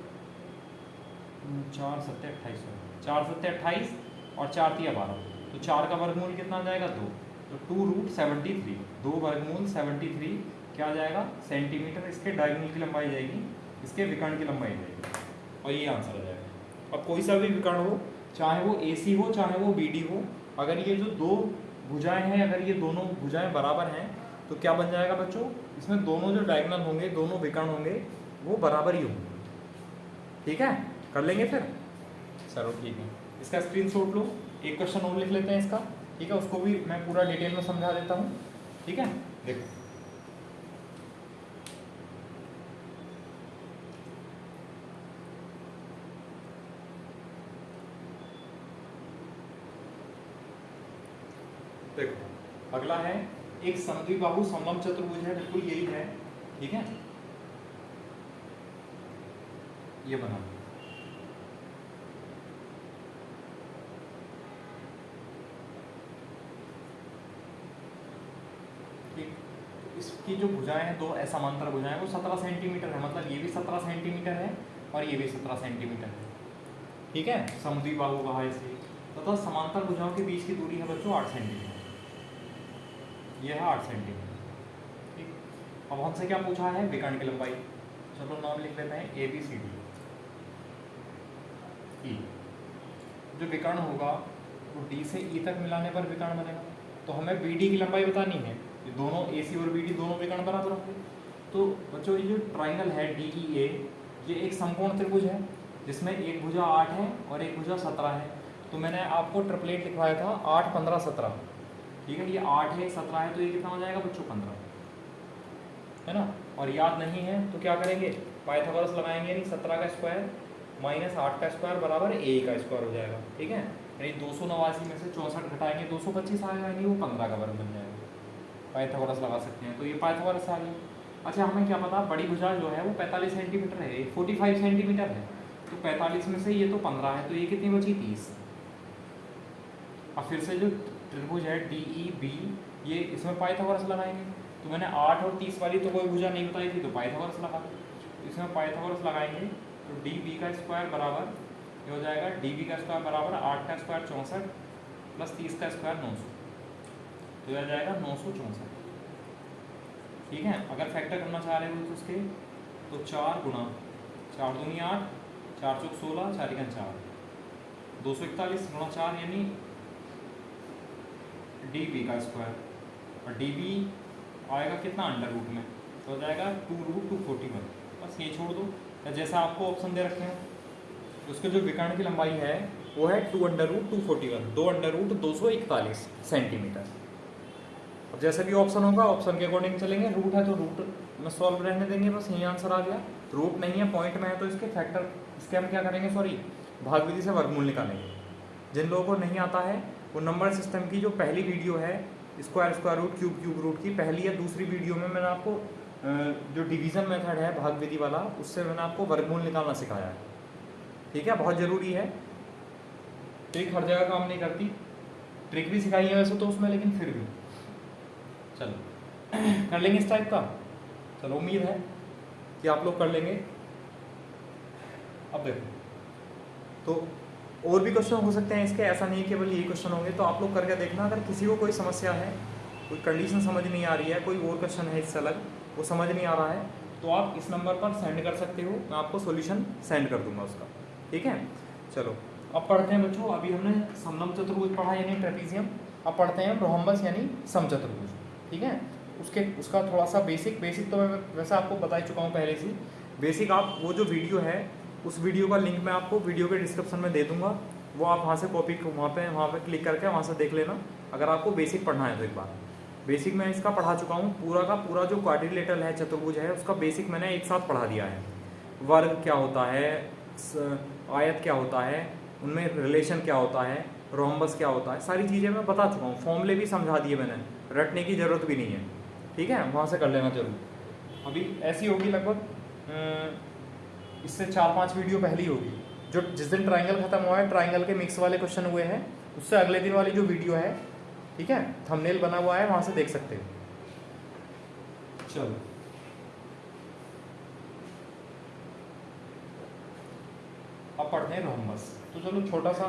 4 7 28, 4 7 28 और 4 3 12, तो 4 का वर्गमूल कितना आ जाएगा? 2, तो 2√73, 2 वर्गमूल 73 क्या आ जाएगा? सेंटीमीटर। इसके डायगोनल की लंबाई जाएगी, इसके विकर्ण की लंबाई जाएगी, और ये आंसर आ जाएगा। अब कोई सा भी विकर्ण हो, चाहे वो AC हो चाहे वो BD हो, अगर ये जो दो भुजाएं हैं, अगर ये दोनों भुजाएं बराबर हैं तो क्या बन जाएगा बच्चों? इसमें दोनों जो डायगोनल होंगे, दोनों विकर्ण होंगे, वो बराबर ही होंगे, ठीक है। कर लेंगे फिर, चलो ठीक है। इसका स्क्रीनशॉट लो, एक क्वेश्चन और लिख लेते हैं इसका, ठीक है, उसको भी मैं पूरा डिटेल में समझा देता हूँ, ठीक है। देखो देखो अगला है एक समद्विबाहु समलंब चतुर्भुज है, बिल्कुल यही है, ठीक है, ये बना। ठीक, इसकी जो भुजाएं हैं, दो असमांतर भुजाएं, वो 17 सेंटीमीटर है, मतलब ये भी 17 सेंटीमीटर है और ये भी 17 सेंटीमीटर है, ठीक है, समद्विबाहु कहा इसे। तथा समांतर भुजाओं के बीच की दूरी है बच्चों 8 सेंटीमीटर, ये है 8 सेंटीमीटर। ठीक, अब हमसे क्या पूछा है, विकर्ण की लंबाई। चलो नाम लिख लेते हैं ए बी सी डी। ई जो विकर्ण होगा वो डी से ई तक मिलाने पर विकर्ण बनेगा, तो हमें बी डी की लंबाई बतानी है। ये दोनों ए सी और बी डी दोनों विकर्ण बराबर होंगे। तो बच्चों ये जो ट्राइंगल है डी ई ए, ये एक समकोण त्रिभुज है जिसमें एक भुजा 8 है और एक भुजा 17 है। तो मैंने आपको ट्रिपलेट लिखवाया था 8, 15, 17, ठीक है, ये 8 है 17 है, तो ये कितना हो जाएगा बच्चों 15, है ना। और याद नहीं है तो क्या करेंगे, पाइथागोरस लगाएंगे, यानी 17 का स्क्वायर माइनस 8 का स्क्वायर बराबर ए का स्क्वायर हो जाएगा, ठीक है। यानी 289 में से 64 घटाएंगे 225 आएगा, यानी वो 15 का वर्ग बन जाएगा। पाइथागोरस लगा सकते हैं, तो ये पाइथागोरस आ गया। अच्छा, हमें क्या पता, बड़ी भुजा जो है वो 45 सेंटीमीटर है, 45 सेंटीमीटर है, तो 45 में से ये तो 15 है, तो ये कितनी बची 30। अब फिर से जो त्रिभुज है डी ई बी, ये इसमें पाइथागोरस लगाएंगे। तो मैंने 8 और 30 वाली तो कोई भुजा नहीं बताई थी, तो पाइथागोरस लगा दो। इसमें पाइथागोरस लगाएंगे तो डी बी का स्क्वायर बराबर ये हो जाएगा, डी बी का स्क्वायर बराबर 8 का स्क्वायर 64 प्लस 30 का स्क्वायर 900, तो यह आ जाएगा 964, ठीक है। अगर फैक्टर करना चाह रहे हो तो उसके तो 4 गुणा 4 दूनी 8, 4 चौक 16, 4 एकम 4, 241 गुणा 4 यानी डी बी का स्क्वायर, और डी बी आएगा कितना अंडर रूट में, तो हो जाएगा 2√241। बस ये छोड़ दो, या जैसा आपको ऑप्शन दे रखे हैं, उसके जो विकर्ण की लंबाई है वो है 2√241, 2√241 सेंटीमीटर। अब जैसे भी ऑप्शन होगा ऑप्शन के अकॉर्डिंग चलेंगे। रूट है तो रूट में सॉल्व रहने देंगे, बस यही आंसर आ गया। रूट नहीं है, पॉइंट में है, तो इसके फैक्टर, इसके हम क्या करेंगे, सॉरी, भाग विधि से वर्गमूल निकालेंगे। जिन लोगों को नहीं आता है वो नंबर सिस्टम की जो पहली वीडियो है, square square root cube cube root की पहली या दूसरी वीडियो में मैंने आपको जो डिवीज़न मेथड है भाग विधि वाला, उससे मैंने आपको वर्गमूल निकालना सिखाया है, ठीक है, बहुत ज़रूरी है। ट्रिक हर जगह काम नहीं करती, ट्रिक भी सिखाई है वैसे तो उसमें, लेकिन फिर भी चलो कर लेंगे इस टाइप का। चलो उम्मीद है कि आप लोग कर लेंगे। अब देखो, तो और भी क्वेश्चन हो सकते हैं इसके, ऐसा नहीं है केवल यही क्वेश्चन होंगे, तो आप लोग करके देखना। अगर किसी को कोई समस्या है, कोई कंडीशन समझ नहीं आ रही है, कोई और क्वेश्चन है इससे अलग वो समझ नहीं आ रहा है, तो आप इस नंबर पर सेंड कर सकते हो, मैं आपको सॉल्यूशन सेंड कर दूंगा उसका, ठीक है। चलो अब पढ़ते हैं बच्चों, अभी हमने समलंब चतुर्भुज पढ़ा यानी ट्रेपीजियम, अब पढ़ते हैं रोहम्बस यानी समचतुर्भुज, ठीक है। उसका थोड़ा सा बेसिक तो मैं वैसे आपको बता चुका हूँ पहले से। बेसिक आप वो जो वीडियो है, उस वीडियो का लिंक मैं आपको वीडियो के डिस्क्रिप्शन में दे दूंगा, वो आप वहाँ से कॉपी वहाँ पे क्लिक करके वहाँ से देख लेना, अगर आपको बेसिक पढ़ना है तो। एक बार बेसिक मैं इसका पढ़ा चुका हूँ, पूरा का पूरा जो क्वाड्रिलेटरल है, चतुर्भुज है, उसका बेसिक मैंने एक साथ पढ़ा दिया है। वर्ग क्या होता है, आयत क्या होता है, उनमें रिलेशन क्या होता है, रोम्बस क्या होता है, सारी चीज़ें मैं बता चुका हूँ, फॉर्मूले भी समझा दिए मैंने, रटने की ज़रूरत भी नहीं है, ठीक है। वहाँ से कर लेना जरूर। अभी ऐसी होगी लगभग इससे 4-5 वीडियो पहली होगी, जो जिस दिन ट्राइंगल खत्म हुआ है, ट्राइंगल के मिक्स वाले क्वेश्चन हुए हैं, उससे अगले दिन वाली जो वीडियो है, ठीक है, थंबनेल बना हुआ है, वहाँ से देख सकते हो। चलो अब पढ़ते हैं रोम्बस। तो चलो छोटा सा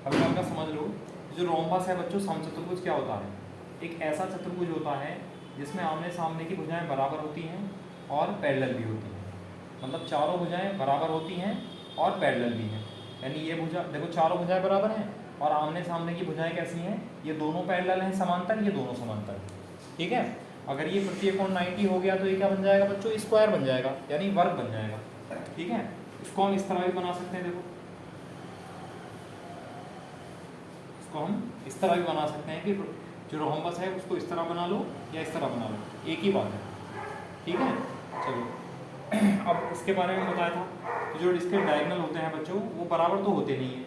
हल्का हल्का समझ लो। जो रोम्बस है बच्चों, समचतुर्भुज क्या होता है, एक ऐसा चतुर्भुज होता है जिसमें आमने सामने की भुजाएं बराबर होती हैं और पैरेलल भी होती हैं, मतलब चारों भुजाएं बराबर होती हैं और पैरेलल भी हैं। यानी ये भुजा देखो, चारों भुजाएं बराबर हैं और आमने सामने की भुजाएं कैसी हैं, ये दोनों पैरेलल हैं, समांतर, ये दोनों समांतर, ठीक है। अगर ये प्रत्येक कोण 90 हो गया तो ये क्या बन जाएगा बच्चों, स्क्वायर बन जाएगा, यानी वर्ग बन जाएगा, ठीक है। इसको हम इस तरह भी बना सकते हैं, देखो इसको हम इस तरह भी बना सकते हैं कि जो रोम्बस है उसको इस तरह बना लो या इस तरह बना लो, एक ही बात है, ठीक है। चलो अब इसके बारे में बताया था, तो जो इसके डायगोनल होते हैं बच्चों, वो बराबर तो होते नहीं है,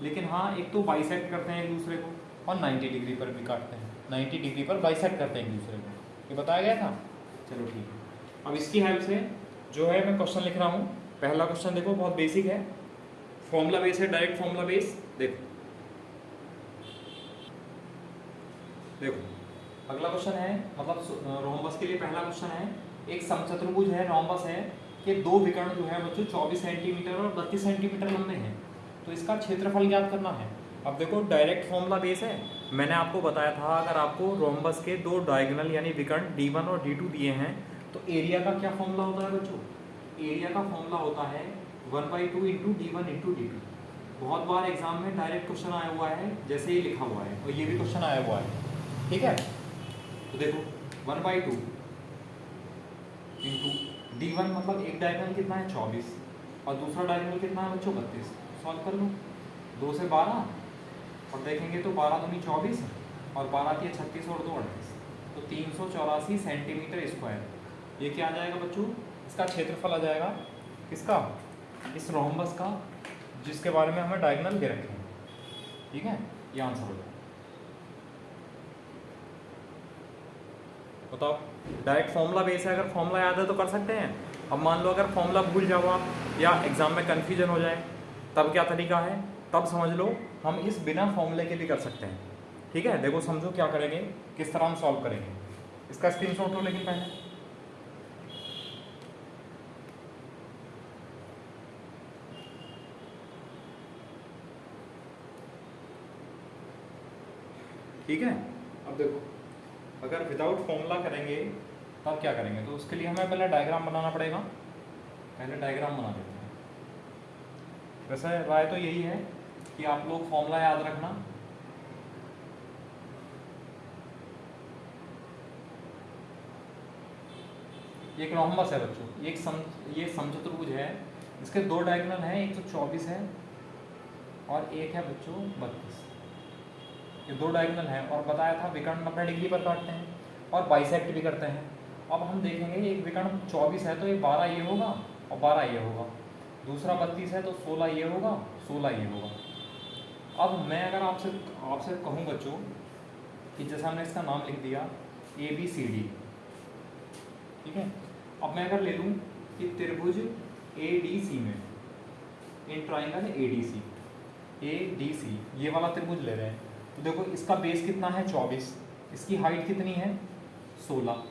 लेकिन हाँ एक तो बाइसेक्ट करते हैं एक दूसरे को और 90 डिग्री पर भी काटते हैं, 90 डिग्री पर बाइसेक्ट करते हैं एक दूसरे को, ये बताया गया था। चलो ठीक है, अब इसकी हेल्प से जो है मैं क्वेश्चन लिख रहा हूँ। पहला क्वेश्चन देखो बहुत बेसिक है, फॉर्मूला बेस है, डायरेक्ट फॉर्मूला बेस। देखो देखो अगला क्वेश्चन है, मतलब रोम्बस के लिए पहला क्वेश्चन है, एक समचतुर्भुज है, रोम्बस है कि दो विकर्ण जो है बच्चों 24 सेंटीमीटर और 32 सेंटीमीटर लंबे हैं, तो इसका क्षेत्रफल ज्ञात करना है। अब देखो डायरेक्ट फॉर्मूला बेस है, मैंने आपको बताया था अगर आपको रोम्बस के दो डायगोनल यानी विकर्ण D1 और D2 दिए हैं तो एरिया का क्या फॉर्मूला होता है बच्चों? एरिया का फॉर्मूला होता है 1/2 इंटू D1 इंटू D2। बहुत बार एग्जाम में डायरेक्ट क्वेश्चन आया हुआ है, जैसे ही लिखा हुआ है, और ये भी क्वेश्चन आया हुआ है, ठीक है। तो देखो 1/2 इंटू D1 मतलब एक डायगोनल कितना है 24 और दूसरा डायगोनल कितना है बच्चों 32। सॉल्व कर लो, 2 से 12 और देखेंगे तो 12 दूनी 24 और 12 की 36 और 2 38, तो 384 सेंटीमीटर स्क्वायर। ये क्या आ जाएगा बच्चों? इसका क्षेत्रफल आ जाएगा, किसका? इस रोम्बस का, जिसके बारे में हमें डायगोनल दे रखे हैं, ठीक है। ये आंसर हो जाएगा। बताओ, डायरेक्ट फॉर्मूला बेस है, अगर फॉर्मूला याद है तो कर सकते हैं। अब मान लो अगर फॉर्मूला भूल जाओ आप या एग्जाम में कन्फ्यूजन हो जाए, तब क्या तरीका है? तब समझ लो हम इस बिना फॉर्मूले के भी कर सकते हैं, ठीक है। देखो समझो क्या करेंगे, किस तरह हम सॉल्व करेंगे। इसका स्क्रीनशॉट लो लेकिन पहले, ठीक है। अब देखो अगर विदाउट फॉर्मूला करेंगे तब क्या करेंगे, तो उसके लिए हमें पहले डायग्राम बनाना पड़ेगा। पहले डायग्राम बना देते हैं। वैसे राय तो यही है कि आप लोग फॉर्मूला याद रखना। एक रोम्बस है बच्चों, ये समचतुर्भुज है, इसके दो डायगोनल हैं, एक तो 24 है और एक है बच्चों 32। ये दो डायगोनल हैं और बताया था विकर्ण 90 डिग्री पर काटते हैं और बाइसेक्ट भी करते हैं। अब हम देखेंगे एक विकर्ण 24 है तो ये 12 ये होगा और 12 ये होगा, दूसरा 32 है तो 16 ये होगा, 16 ये होगा। अब मैं अगर आपसे कहूँ बच्चों कि जैसा हमने इसका नाम लिख दिया ABCD, ठीक है। अब मैं अगर ले लूँ कि त्रिभुज ADC में, इन ट्राइंगल ADC, ये वाला त्रिभुज ले रहे हैं, तो देखो इसका बेस कितना है 24, इसकी हाइट कितनी है 16।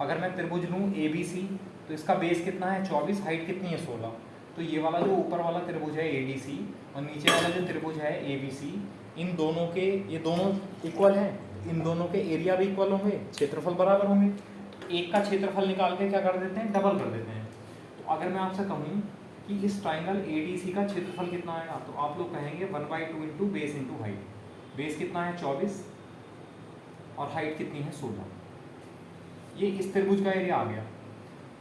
अगर मैं त्रिभुज लूँ ABC तो इसका बेस कितना है 24, हाइट कितनी है 16। तो ये वाला जो ऊपर वाला त्रिभुज है ADC और नीचे वाला जो त्रिभुज है ABC, इन दोनों के, ये दोनों इक्वल हैं, इन दोनों के एरिया भी इक्वल होंगे, क्षेत्रफल बराबर होंगे। एक का क्षेत्रफल निकाल के क्या कर देते हैं, डबल कर देते हैं। तो अगर मैं आपसे कहूँ कि इस ट्राइंगल ADC का क्षेत्रफल कितना आएगा, तो आप लोग कहेंगे 1/2 into base into height. Base कितना है 24 और हाइट कितनी है 16। ये इस त्रिभुज का एरिया आ गया।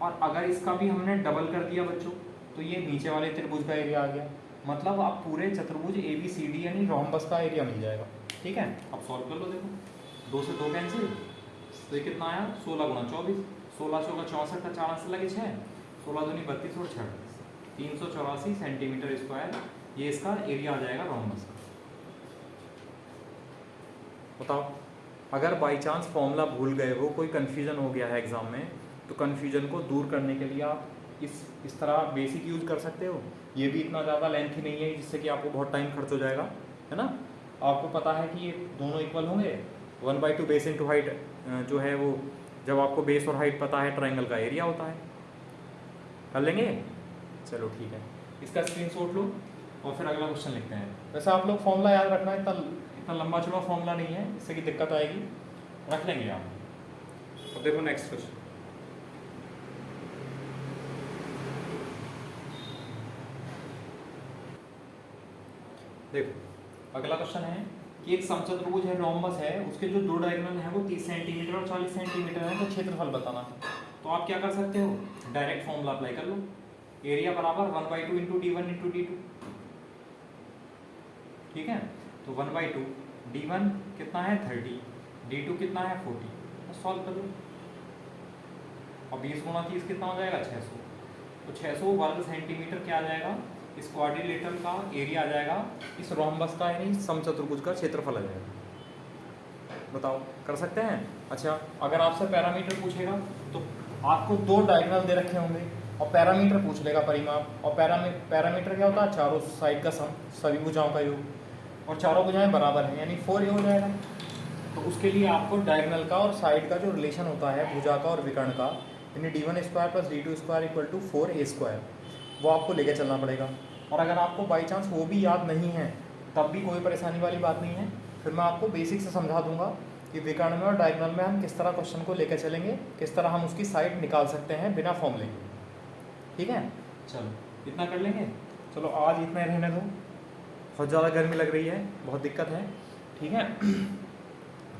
और अगर इसका भी हमने डबल कर दिया बच्चों तो ये नीचे वाले त्रिभुज का एरिया आ गया। मतलब आप पूरे चतुर्भुज ABCD यानी रोम्बस का एरिया मिल जाएगा, ठीक है। अब सॉल्व कर लो, देखो 2 से 2 कैंसिल, तो ये कितना आया 16 गुणा 24, 16 16 64 का 4 से लगे 6, 16 दूनी 32 और 6 384 सेंटीमीटर स्क्वायर, ये इसका एरिया आ जाएगा रोम्बस का। बताओ, अगर बाई चांस फॉर्मूला भूल गए हो, कोई कन्फ्यूजन हो गया है एग्जाम में, तो कन्फ्यूजन को दूर करने के लिए आप इस तरह बेसिक यूज कर सकते हो। ये भी इतना ज़्यादा लेंथी नहीं है जिससे कि आपको बहुत टाइम खर्च हो जाएगा, है ना। आपको पता है कि ये दोनों इक्वल होंगे, 1/2 बेस इंटू हाइट जो है वो, जब आपको बेस और हाइट पता है ट्राइंगल का एरिया होता है। कर लेंगे, चलो ठीक है। इसका स्क्रीनशॉट लो और फिर अगला क्वेश्चन लिखते हैं। वैसे आप लोग फॉर्मूला याद रखना, इतना लंबा चौड़ा फॉर्मूला नहीं है, इससे की दिक्कत आएगी, रख लेंगे आप। अब देखो नेक्स्ट क्वेश्चन, देखो अगला क्वेश्चन है कि एक समचतुर्भुज है, रोम्बस है, उसके जो दो डायगोनल हैं वो 30 सेंटीमीटर और 40 सेंटीमीटर है, तो क्षेत्रफल बताना है। तो आप क्या कर सकते हो, डायरेक्ट फॉर्मूला अप्लाई कर लो। एरिया बराबर 1/2 इंटू D1 इंटू D2, ठीक है। तो 1/2 D1 कितना है 30, D2 कितना है 40, तो सॉल्व कर लो। और 20 गुणा 30 कितना हो जाएगा 600, तो 600 वर्ग सेंटीमीटर क्या आ जाएगा, इस क्वाड्रिलेटरल का एरिया आ जाएगा, इस रोम्बस का यानी समचतुर्भुज का क्षेत्रफल आ जाएगा। बताओ कर सकते हैं। अच्छा, अगर आपसे पैरामीटर पूछेगा तो आपको 2 डायगोनल दे रखे होंगे और पैरामीटर पूछ लेगा परिमाप, और पैरामीटर क्या होता है, चारों साइड का सम, सभी भुजाओं का योग, और चारों भुजाएं बराबर हैं यानी 4a हो जाएगा। तो उसके लिए आपको डायगोनल का और साइड का जो रिलेशन होता है भुजा का और विकर्ण का, यानी d1 square plus d2 square equal to 4a square, वो आपको लेके चलना पड़ेगा। और अगर आपको बाई चांस वो भी याद नहीं है तब भी कोई परेशानी वाली बात नहीं है, फिर मैं आपको बेसिक से समझा दूंगा कि विकर्ण में और डायगोनल में हम किस तरह क्वेश्चन को लेकर चलेंगे, किस तरह हम उसकी साइड निकाल सकते हैं बिना फॉर्मूले के। ठीक है, चलो इतना कर लेंगे। चलो आज इतना ही रहने दो, बहुत ज़्यादा गर्मी लग रही है, बहुत दिक्कत है। ठीक है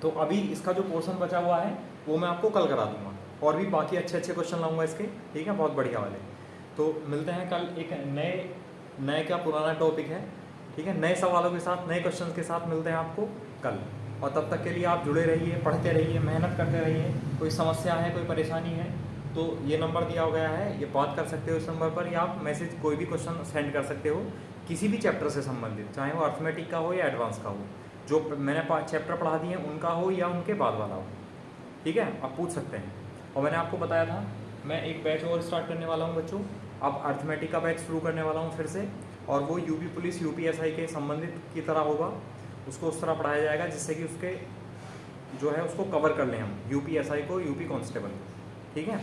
तो अभी इसका जो पोर्शन बचा हुआ है वो मैं आपको कल करा दूंगा, और भी बाकी अच्छे अच्छे क्वेश्चन लाऊंगा इसके। ठीक है, बहुत बढ़िया वाले। तो मिलते हैं कल एक नए क्या पुराना टॉपिक है। ठीक है, नए सवालों के साथ, नए क्वेश्चन के साथ मिलते हैं आपको कल। और तब तक के लिए आप जुड़े रहिए, पढ़ते रहिए, मेहनत करते रहिए। कोई समस्या है, कोई परेशानी है तो ये नंबर दिया गया है, ये बात कर सकते हो इस नंबर पर, या आप मैसेज कोई भी क्वेश्चन सेंड कर सकते हो किसी भी चैप्टर से संबंधित, चाहे वो अर्थमेटिक का हो या एडवांस का हो, जो मैंने चैप्टर पढ़ा दिए उनका हो या उनके बाद वाला हो। ठीक है, आप पूछ सकते हैं। और मैंने आपको बताया था मैं एक बैच और स्टार्ट करने वाला हूँ बच्चों, अब अर्थमेटिक का बैच शुरू करने वाला हूँ फिर से, और वो यूपी पुलिस यूपीएसआई के संबंधित की तरह होगा। उसको उस तरह पढ़ाया जाएगा जिससे कि उसके जो है उसको कवर कर लें हम, यूपीएसआई को, यूपी कांस्टेबल। ठीक है,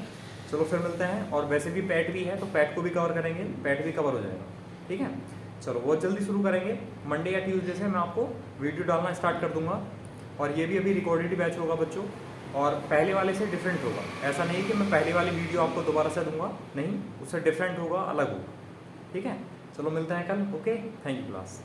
चलो फिर मिलते हैं। और वैसे भी पैट भी है तो पैट को भी कवर करेंगे, पैट भी कवर हो जाएगा। ठीक है, चलो बहुत जल्दी शुरू करेंगे, मंडे या ट्यूसडे से मैं आपको वीडियो डालना स्टार्ट कर दूंगा। और ये भी अभी रिकॉर्डेड बैच होगा बच्चों, और पहले वाले से डिफरेंट होगा। ऐसा नहीं कि मैं पहले वाली वीडियो आपको दोबारा से दूंगा, नहीं, उससे डिफरेंट होगा, अलग होगा। ठीक है, चलो मिलते हैं कल। Okay, thank you class.